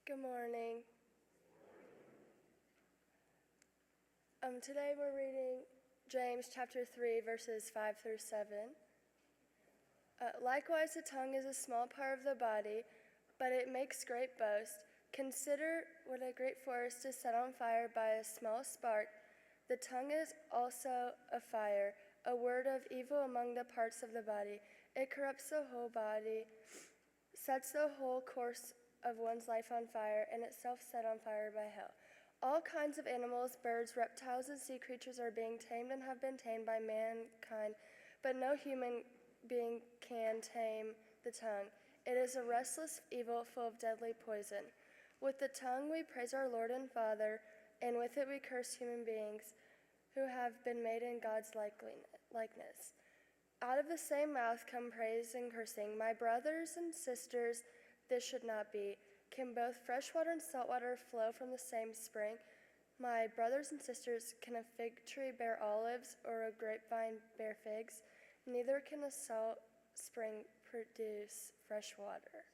Good morning. Today we're reading James chapter 3, verses 5 through 7. Likewise, the tongue is a small part of the body, but it makes great boast. Consider what a great forest is set on fire by a small spark. The tongue is also a fire, a word of evil among the parts of the body. It corrupts the whole body, sets the whole course of one's life on fire, and itself set on fire by hell. All kinds of animals, birds, reptiles, and sea creatures are being tamed and have been tamed by mankind, but no human being can tame the tongue. It is a restless evil full of deadly poison. With the tongue we praise our Lord and Father, and with it we curse human beings who have been made in God's likeness. Out of the same mouth come praise and cursing. My brothers and sisters, this should not be. Can both fresh water and salt water flow from the same spring? My brothers and sisters, can a fig tree bear olives or a grapevine bear figs? Neither can a salt spring produce fresh water.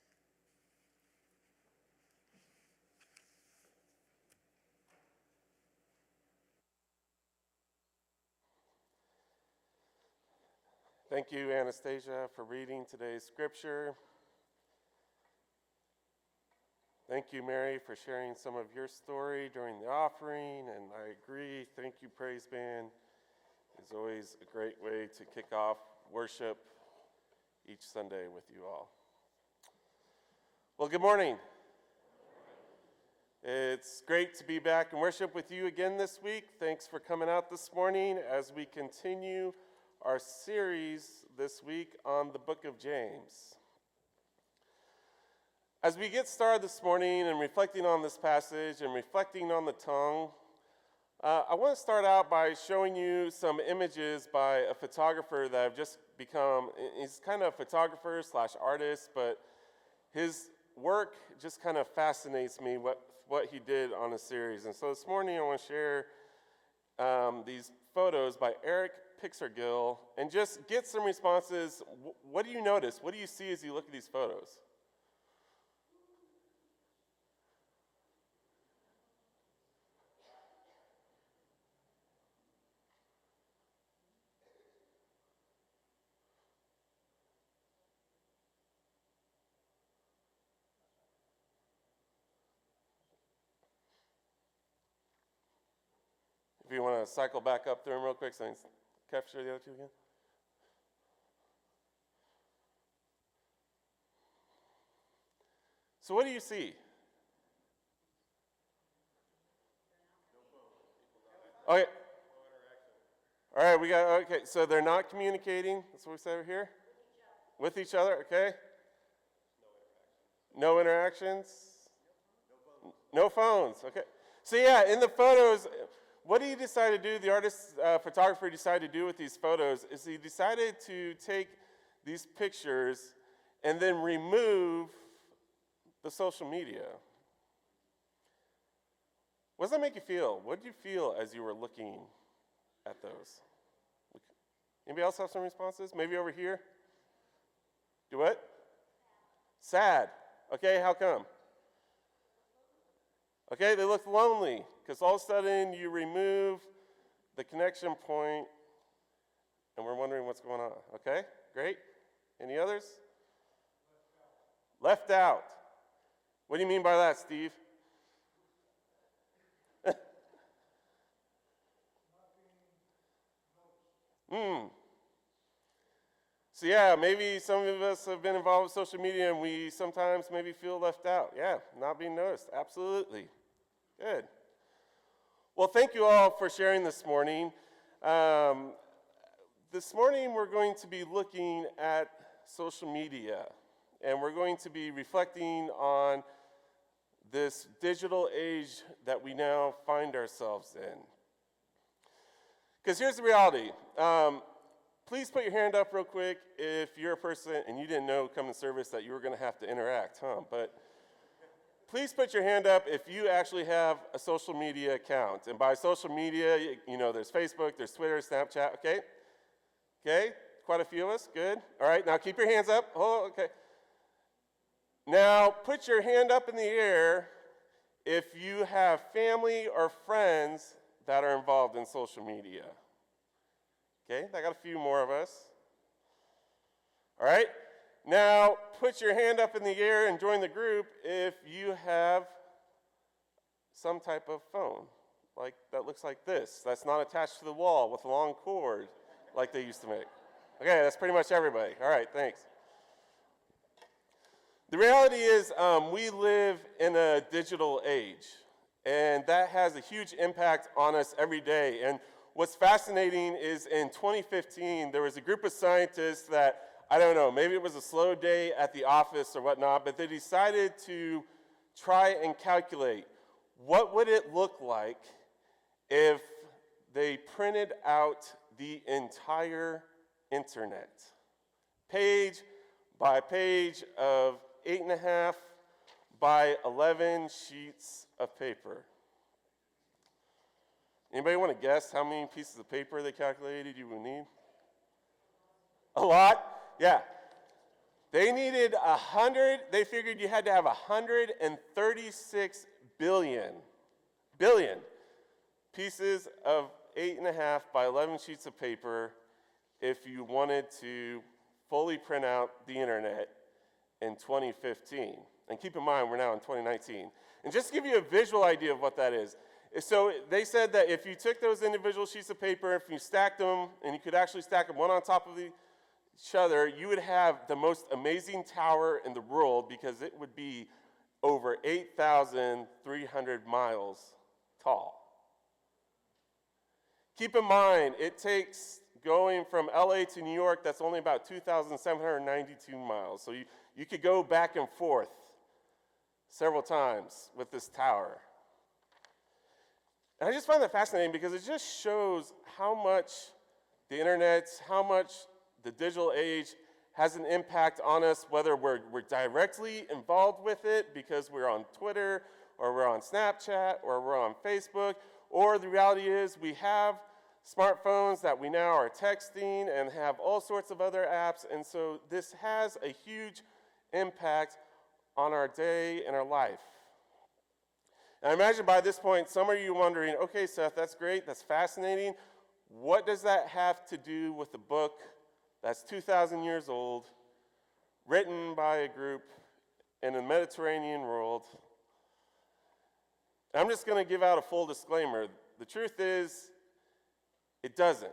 Thank you, Anastasia, for reading today's scripture. Thank you, Mary, for sharing some of your story during the offering, and I agree. Thank you, Praise Band. It's always a great way to kick off worship each Sunday with you all. Well, good morning. It's great to be back in worship with you again this week. Thanks for coming out this morning as we continue our series this week on the book of James. As we get started this morning and reflecting on this passage and reflecting on the tongue, I want to start out by showing you some images by a photographer that I've just become. He's kind of a photographer / artist, but his work just kind of fascinates me, what he did on a series. And so this morning I want to share these photos by Eric Pixargill and just get some responses. What do you notice? What do you see as you look at these photos? If you want to cycle back up through them real quick so I can capture the other two again. So what do you see? Okay. All right, okay, so they're not communicating. That's what we said over here? With each other, okay. No interactions? No phones, okay. So yeah, in the photos, what he decided to do, the artist, photographer decided to do with these photos is he decided to take these pictures and then remove the social media. What does that make you feel? What did you feel as you were looking at those? Anybody else have some responses? Maybe over here? Do what? Sad. Okay, how come? Okay, they look lonely because all of a sudden you remove the connection point and we're wondering what's going on. Okay, great. Any others? Left out. What do you mean by that, Steve? So yeah, maybe some of us have been involved with social media and we sometimes maybe feel left out. Yeah, not being noticed. Absolutely. Good. Well, thank you all for sharing this morning. This morning we're going to be looking at social media and we're going to be reflecting on this digital age that we now find ourselves in. Because here's the reality. Please put your hand up real quick if you're a person and you didn't know coming to service that you were going to have to interact, But please put your hand up if you actually have a social media account. And by social media, you know, there's Facebook, there's Twitter, Snapchat, okay? Okay, quite a few of us, good. All right, now keep your hands up. Oh, okay. Now put your hand up in the air if you have family or friends that are involved in social media. Okay, I got a few more of us. All right, now put your hand up in the air and join the group if you have some type of phone like that looks like this, that's not attached to the wall with a long cord like they used to make. Okay, that's pretty much everybody. All right, thanks. The reality is we live in a digital age, and that has a huge impact on us every day. And what's fascinating is in 2015, there was a group of scientists that, I don't know, maybe it was a slow day at the office or whatnot, but they decided to try and calculate what would it look like if they printed out the entire internet, page by page of 8.5 by 11 sheets of paper. Anybody want to guess how many pieces of paper they calculated you would need? A lot? Yeah. They needed 100, they figured you had to have 136 billion pieces of 8.5 by 11 sheets of paper if you wanted to fully print out the internet in 2015. And keep in mind, we're now in 2019. And just to give you a visual idea of what that is, so they said that if you took those individual sheets of paper, if you stacked them, and you could actually stack them one on top of each other, you would have the most amazing tower in the world because it would be over 8,300 miles tall. Keep in mind, it takes going from LA to New York, that's only about 2,792 miles. So you could go back and forth several times with this tower. And I just find that fascinating because it just shows how much the internet, how much the digital age has an impact on us, whether we're directly involved with it because we're on Twitter, or we're on Snapchat, or we're on Facebook, or the reality is we have smartphones that we now are texting and have all sorts of other apps, and so this has a huge impact on our day and our life. And I imagine by this point, some of you wondering, okay, Seth, that's great, that's fascinating. What does that have to do with the book that's 2,000 years old, written by a group in a Mediterranean world? I'm just going to give out a full disclaimer. The truth is, it doesn't.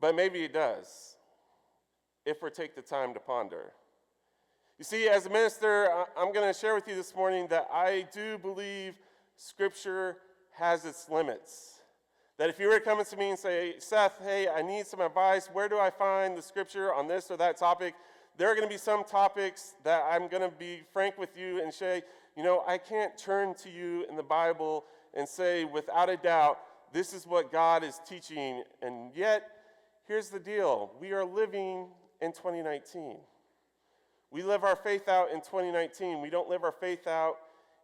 But maybe it does, if we take the time to ponder. You see, as a minister, I'm going to share with you this morning that I do believe Scripture has its limits. That if you were coming to me and say, Seth, hey, I need some advice, where do I find the Scripture on this or that topic? There are going to be some topics that I'm going to be frank with you and say, I can't turn to you in the Bible and say, without a doubt, this is what God is teaching. And yet, here's the deal. We are living in 2019. We live our faith out in 2019. We don't live our faith out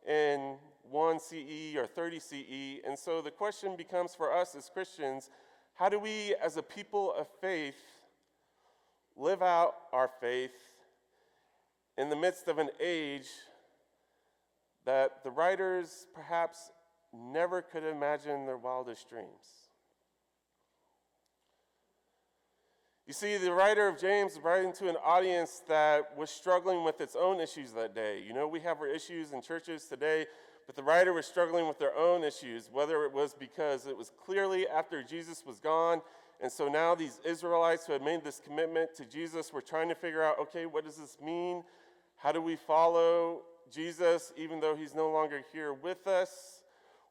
in 1 CE or 30 CE. And so the question becomes for us as Christians, how do we as a people of faith live out our faith in the midst of an age that the writers perhaps never could imagine in their wildest dreams? You see, the writer of James is writing to an audience that was struggling with its own issues that day. We have our issues in churches today, but the writer was struggling with their own issues, whether it was because it was clearly after Jesus was gone, and so now these Israelites who had made this commitment to Jesus were trying to figure out, okay, what does this mean? How do we follow Jesus even though he's no longer here with us?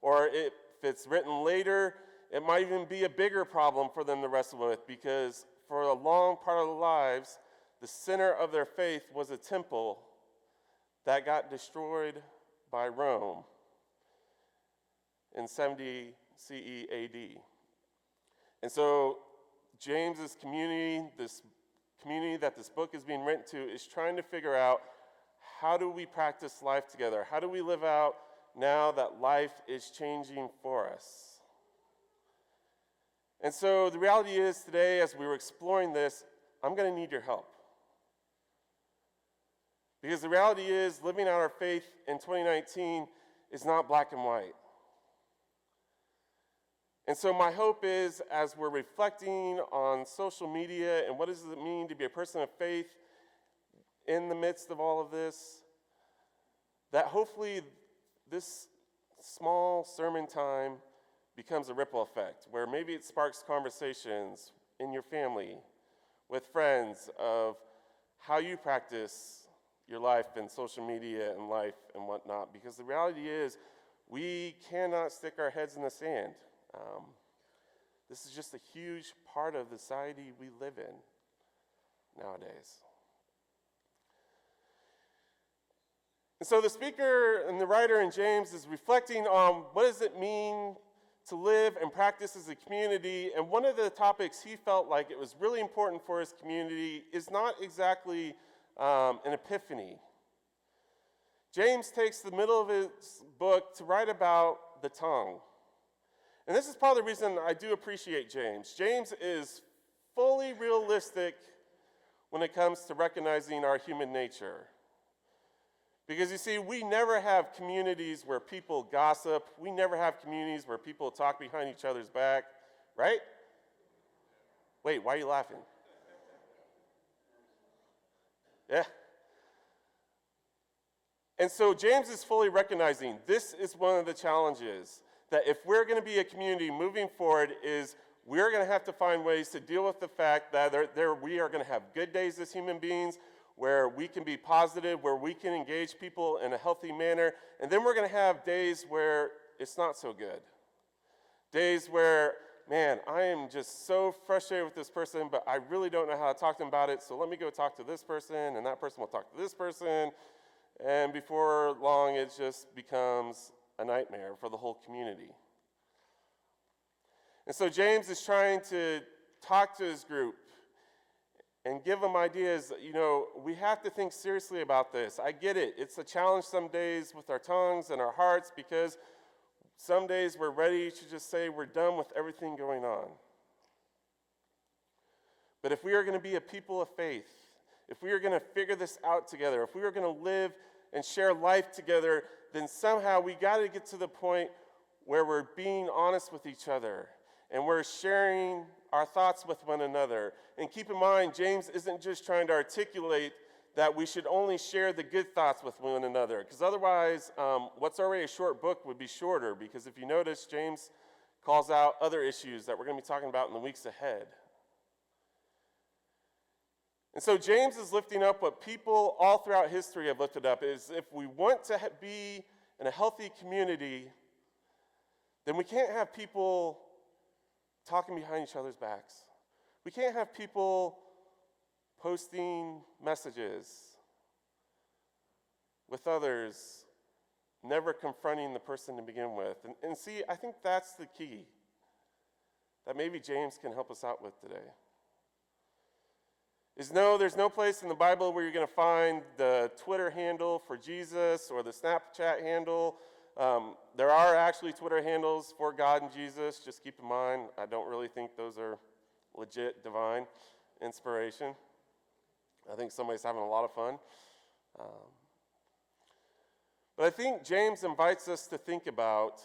Or if it's written later, it might even be a bigger problem for them to wrestle with, because for a long part of their lives, the center of their faith was a temple that got destroyed by Rome in 70 CE AD. And so James's community, this community that this book is being written to, is trying to figure out, how do we practice life together? How do we live out now that life is changing for us? And so the reality is today, as we were exploring this, I'm going to need your help. Because the reality is, living out our faith in 2019 is not black and white. And so my hope is, as we're reflecting on social media and what does it mean to be a person of faith in the midst of all of this, that hopefully this small sermon time becomes a ripple effect, where maybe it sparks conversations in your family, with friends, of how you practice your life in social media and life and whatnot. Because the reality is, we cannot stick our heads in the sand. This is just a huge part of the society we live in nowadays. And so the speaker and the writer in James is reflecting on what does it mean to live and practice as a community. And one of the topics he felt like it was really important for his community is not exactly an epiphany. James takes the middle of his book to write about the tongue. And this is part of the reason I do appreciate James. James is fully realistic when it comes to recognizing our human nature. Because you see, we never have communities where people gossip. We never have communities where people talk behind each other's back, right? Wait, why are you laughing? Yeah. And so James is fully recognizing this is one of the challenges, that if we're going to be a community moving forward, is we're going to have to find ways to deal with the fact that we are going to have good days as human beings, where we can be positive, where we can engage people in a healthy manner, and then we're going to have days where it's not so good. Days where, man, I am just so frustrated with this person, but I really don't know how to talk to them about it, so let me go talk to this person, and that person will talk to this person, and before long it just becomes a nightmare for the whole community. And so James is trying to talk to his group and give them ideas. We have to think seriously about this. I get it. It's a challenge some days with our tongues and our hearts, because some days we're ready to just say we're done with everything going on. But if we are going to be a people of faith, if we are going to figure this out together, if we are going to live and share life together, then somehow we got to get to the point where we're being honest with each other and we're sharing our thoughts with one another. And keep in mind, James isn't just trying to articulate that we should only share the good thoughts with one another, because otherwise what's already a short book would be shorter, because if you notice, James calls out other issues that we're going to be talking about in the weeks ahead. And so James is lifting up what people all throughout history have lifted up, is if we want to be in a healthy community, then we can't have people talking behind each other's backs. We can't have people posting messages with others, never confronting the person to begin with. And see, I think that's the key that maybe James can help us out with today. There's no place in the Bible where you're going to find the Twitter handle for Jesus or the Snapchat handle. There are actually Twitter handles for God and Jesus. Just keep in mind, I don't really think those are legit divine inspiration. I think somebody's having a lot of fun. But I think James invites us to think about,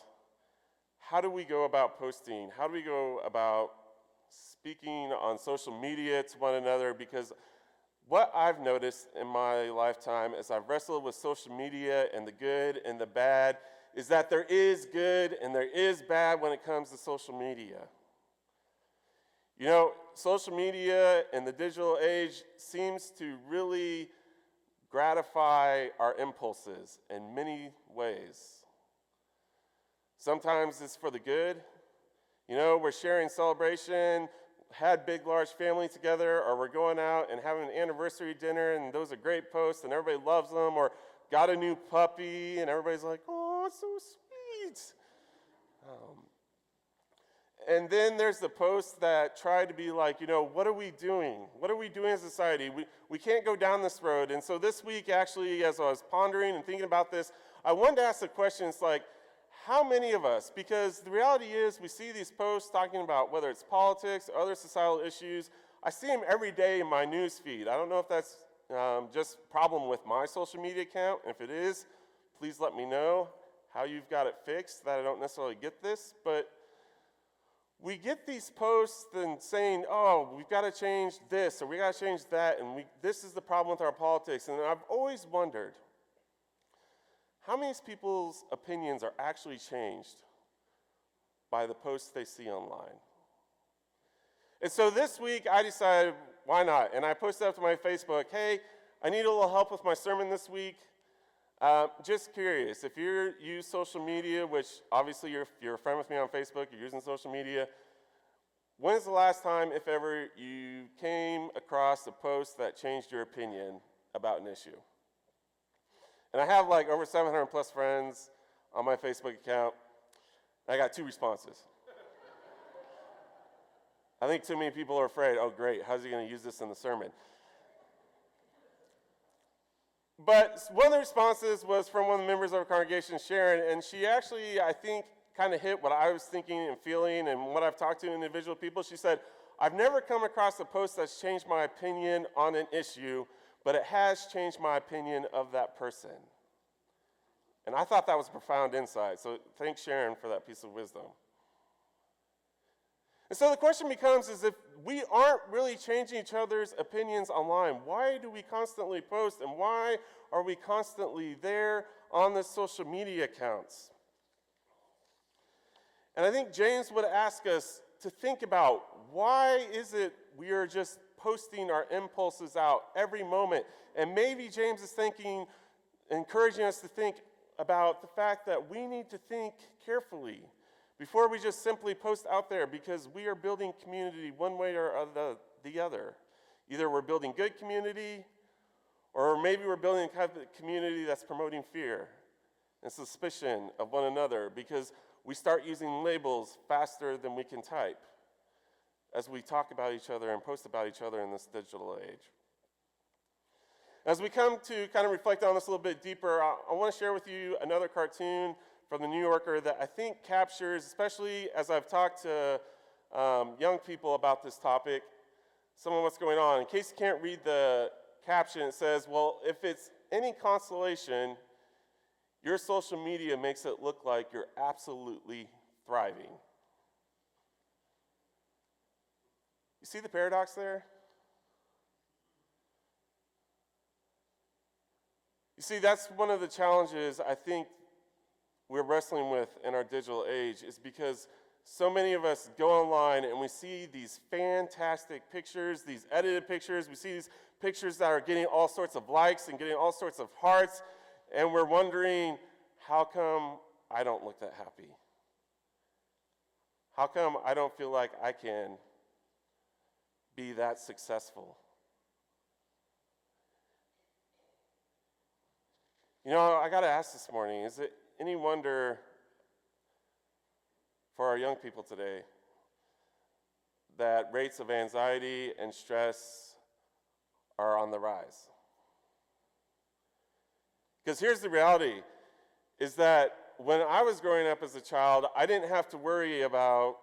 how do we go about posting? How do we go about speaking on social media to one another? Because what I've noticed in my lifetime as I've wrestled with social media and the good and the bad is that there is good and there is bad when it comes to social media. Social media and the digital age seems to really gratify our impulses in many ways. Sometimes it's for the good. We're sharing celebration, had big, large family together, or we're going out and having an anniversary dinner, and those are great posts, and everybody loves them, or got a new puppy, and everybody's like, oh, it's so sweet. And then there's the posts that try to be like, what are we doing? What are we doing as a society? We can't go down this road. And so this week, actually, as I was pondering and thinking about this, I wanted to ask the questions like, how many of us, because the reality is we see these posts talking about whether it's politics or other societal issues. I see them every day in my news feed. I don't know if that's just problem with my social media account. If it is, please let me know how you've got it fixed, that I don't necessarily get this. But we get these posts and saying, oh, we've got to change this, or we got to change that, and this is the problem with our politics. And I've always wondered, how many people's opinions are actually changed by the posts they see online? And so this week, I decided, why not? And I posted up to my Facebook, hey, I need a little help with my sermon this week. Just curious, if you use social media, which obviously you're a friend with me on Facebook, you're using social media, when is the last time, if ever, you came across a post that changed your opinion about an issue? And I have like over 700 plus friends on my Facebook account. I got 2 responses. I think too many people are afraid, oh great, how's he going to use this in the sermon? But one of the responses was from one of the members of our congregation, Sharon, and she actually, I think, kind of hit what I was thinking and feeling and what I've talked to individual people. She said, I've never come across a post that's changed my opinion on an issue, but it has changed my opinion of that person. And I thought that was a profound insight, so thanks, Sharon, for that piece of wisdom. And so the question becomes, is if we aren't really changing each other's opinions online, why do we constantly post, and why are we constantly there on the social media accounts? And I think James would ask us to think about, why is it we are just posting our impulses out every moment? And maybe James is encouraging us to think about the fact that we need to think carefully before we just simply post out there, because we are building community one way or the other. Either we're building good community, or maybe we're building a kind of community that's promoting fear and suspicion of one another, because we start using labels faster than we can type as we talk about each other and post about each other in this digital age. As we come to kind of reflect on this a little bit deeper, I want to share with you another cartoon from the New Yorker that I think captures, especially as I've talked to young people about this topic, some of what's going on. In case you can't read the caption, it says, well, if it's any consolation, your social media makes it look like you're absolutely thriving. You see the paradox there? You see, that's one of the challenges I think we're wrestling with in our digital age, is because so many of us go online and we see these fantastic pictures, these edited pictures. We see these pictures that are getting all sorts of likes and getting all sorts of hearts, and we're wondering, how come I don't look that happy? How come I don't feel like I can be that successful? You know, I got to ask this morning, is it any wonder for our young people today that rates of anxiety and stress are on the rise? Because here's the reality, is that when I was growing up as a child, I didn't have to worry about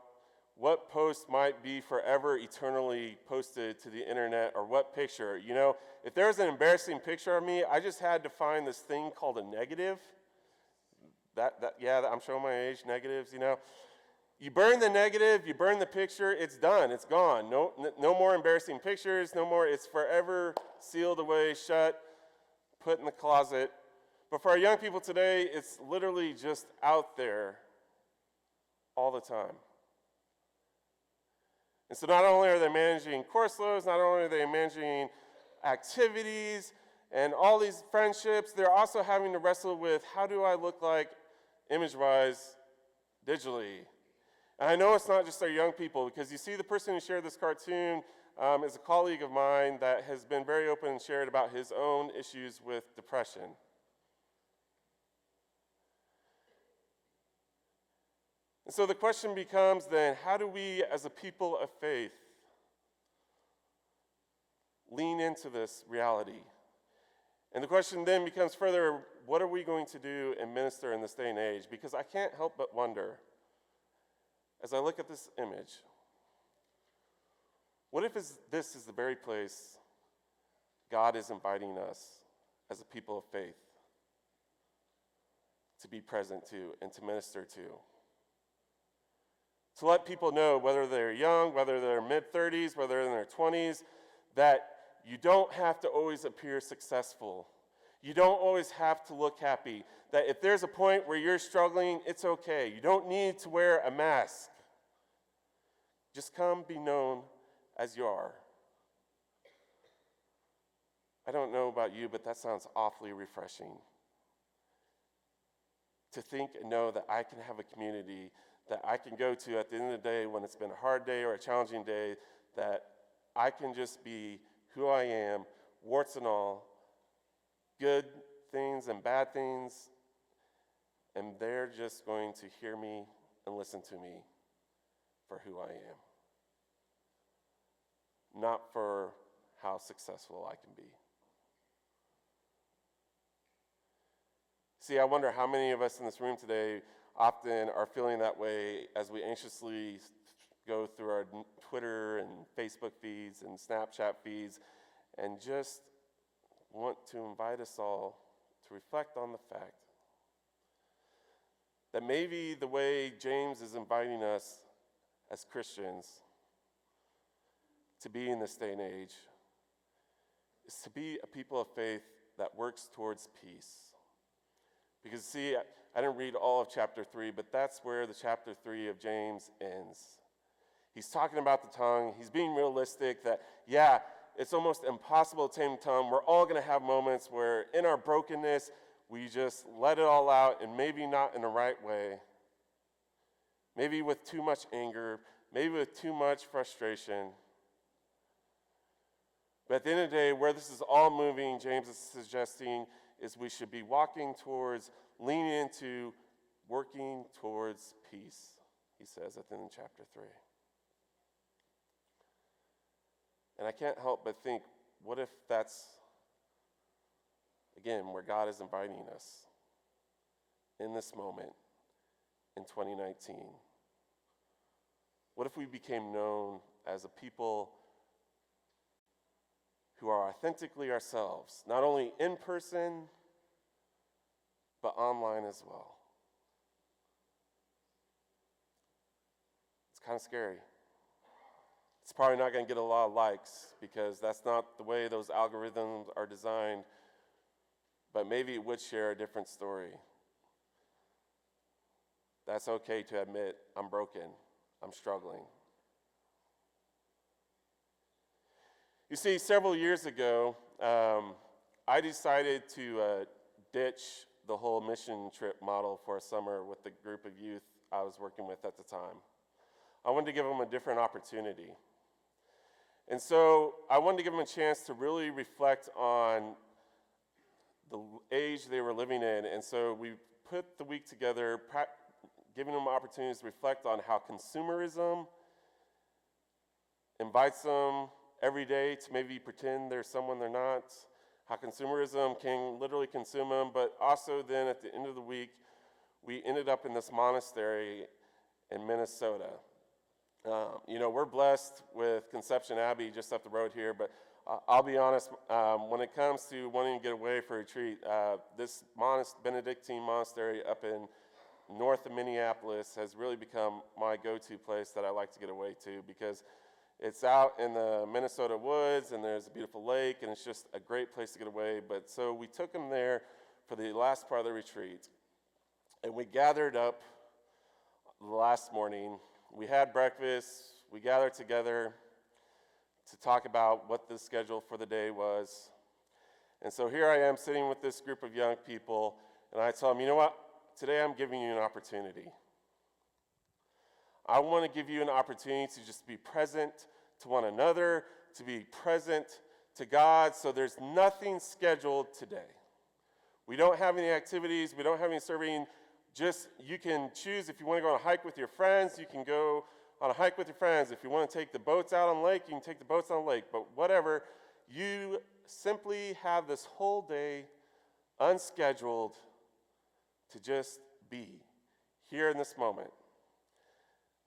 what post might be forever eternally posted to the internet, or what picture. You know, if there was an embarrassing picture of me, I just had to find this thing called a negative. I'm showing my age, negatives, you know. You burn the negative, you burn the picture, it's done, it's gone. No more embarrassing pictures, no more, it's forever sealed away, shut, put in the closet. But for our young people today, it's literally just out there all the time. And so not only are they managing course loads, not only are they managing activities and all these friendships, they're also having to wrestle with, how do I look like image-wise digitally? And I know it's not just our young people, because you see the person who shared this cartoon is a colleague of mine that has been very open and shared about his own issues with depression. And so the question becomes then, how do we as a people of faith lean into this reality? And the question then becomes further, what are we going to do and minister in this day and age? Because I can't help but wonder, as I look at this image, what if this is the very place God is inviting us as a people of faith to be present to and to minister to. To let people know, whether they're young, whether they're mid-30s, whether they're in their 20s, that you don't have to always appear successful. You don't always have to look happy. That if there's a point where you're struggling, it's okay. You don't need to wear a mask. Just come be known as you are. I don't know about you, but that sounds awfully refreshing. To think and know that I can have a community that I can go to at the end of the day when it's been a hard day or a challenging day, that I can just be who I am, warts and all, good things and bad things, and they're just going to hear me and listen to me for who I am, not for how successful I can be. See, I wonder how many of us in this room today often are feeling that way as we anxiously go through our Twitter and Facebook feeds and Snapchat feeds and just want to invite us all to reflect on the fact that maybe the way James is inviting us as Christians to be in this day and age is to be a people of faith that works towards peace. Because see, I didn't read all of chapter 3, but that's where the chapter 3 of James ends. He's talking about the tongue. He's being realistic that, yeah, it's almost impossible to tame the tongue. We're all going to have moments where in our brokenness, we just let it all out, and maybe not in the right way. Maybe with too much anger, maybe with too much frustration. But at the end of the day, where this is all moving, James is suggesting, is we should be walking towards, leaning into, working towards peace, he says at the end of chapter 3. And I can't help but think, what if that's, again, where God is inviting us in this moment in 2019? What if we became known as a people who are authentically ourselves, not only in person, but online as well? It's kind of scary. It's probably not going to get a lot of likes because that's not the way those algorithms are designed, but maybe it would share a different story. That's okay to admit, I'm broken, I'm struggling. You see, several years ago, I decided to ditch the whole mission trip model for a summer with the group of youth I was working with at the time. I wanted to give them a different opportunity. And so I wanted to give them a chance to really reflect on the age they were living in. And so we put the week together, giving them opportunities to reflect on how consumerism invites them every day to maybe pretend they're someone they're not, how consumerism can literally consume them, but also then at the end of the week, we ended up in this monastery in Minnesota. We're blessed with Conception Abbey just up the road here, but I'll be honest, when it comes to wanting to get away for a retreat, this Benedictine monastery up in north of Minneapolis has really become my go-to place that I like to get away to because it's out in the Minnesota woods, and there's a beautiful lake, and it's just a great place to get away. But so we took them there for the last part of the retreat, and we gathered up the last morning. We had breakfast. We gathered together to talk about what the schedule for the day was. And so here I am sitting with this group of young people, and I tell them, you know what? Today I'm giving you an opportunity. I want to give you an opportunity to just be present to one another, to be present to God, so there's nothing scheduled today. We don't have any activities, we don't have any serving, just you can choose if you want to go on a hike with your friends, you can go on a hike with your friends. If you want to take the boats out on the lake, you can take the boats on the lake, but whatever, you simply have this whole day unscheduled to just be here in this moment.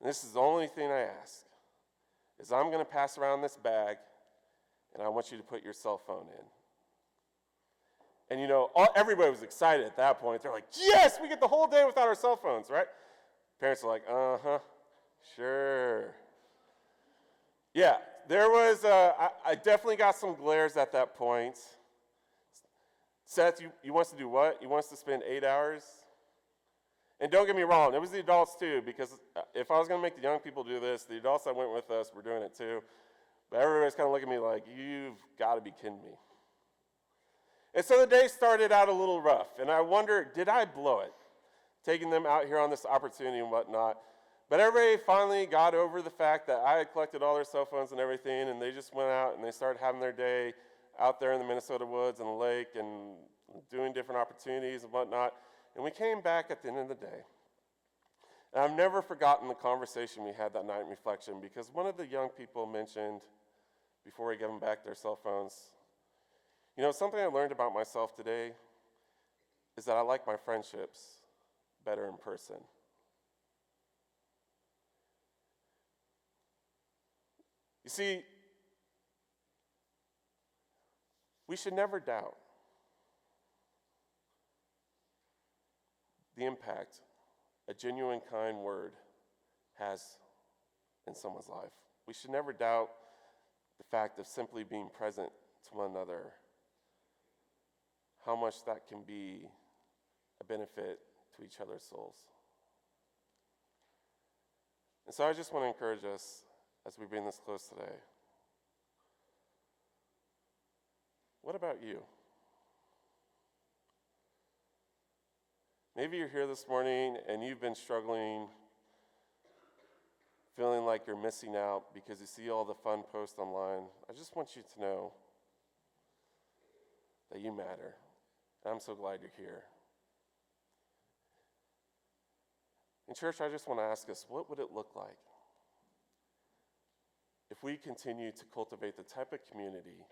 And this is the only thing I ask, is I'm going to pass around this bag, and I want you to put your cell phone in. And everybody was excited at that point. They're like, yes, we get the whole day without our cell phones, right? Parents are like, uh-huh, sure. Yeah, there was, I definitely got some glares at that point. Seth, you want us to do what? You want us to spend 8 hours? And don't get me wrong, it was the adults too, because if I was going to make the young people do this, the adults that went with us were doing it too. But everybody's kind of looking at me like, you've got to be kidding me. And so the day started out a little rough, and I wonder, did I blow it, taking them out here on this opportunity and whatnot? But everybody finally got over the fact that I had collected all their cell phones and everything, and they just went out and they started having their day out there in the Minnesota woods and the lake and doing different opportunities and whatnot. And we came back at the end of the day. And I've never forgotten the conversation we had that night in reflection, because one of the young people mentioned, before we gave them back their cell phones, something I learned about myself today is that I like my friendships better in person. You see, we should never doubt the impact a genuine, kind word has in someone's life. We should never doubt the fact of simply being present to one another, how much that can be a benefit to each other's souls. And so I just want to encourage us as we bring this close today. What about you? Maybe you're here this morning and you've been struggling, feeling like you're missing out because you see all the fun posts online. I just want you to know that you matter. And I'm so glad you're here. In church, I just want to ask us, what would it look like if we continue to cultivate the type of community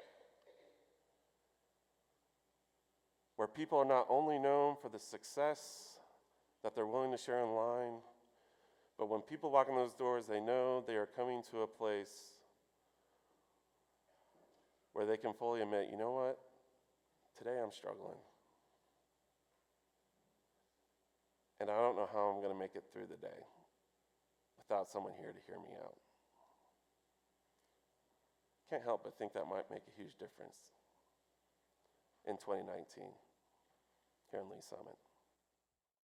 where people are not only known for the success that they're willing to share online, but when people walk in those doors, they know they are coming to a place where they can fully admit, you know what? Today I'm struggling. And I don't know how I'm going to make it through the day without someone here to hear me out. Can't help but think that might make a huge difference in 2019 here in Lee Summit.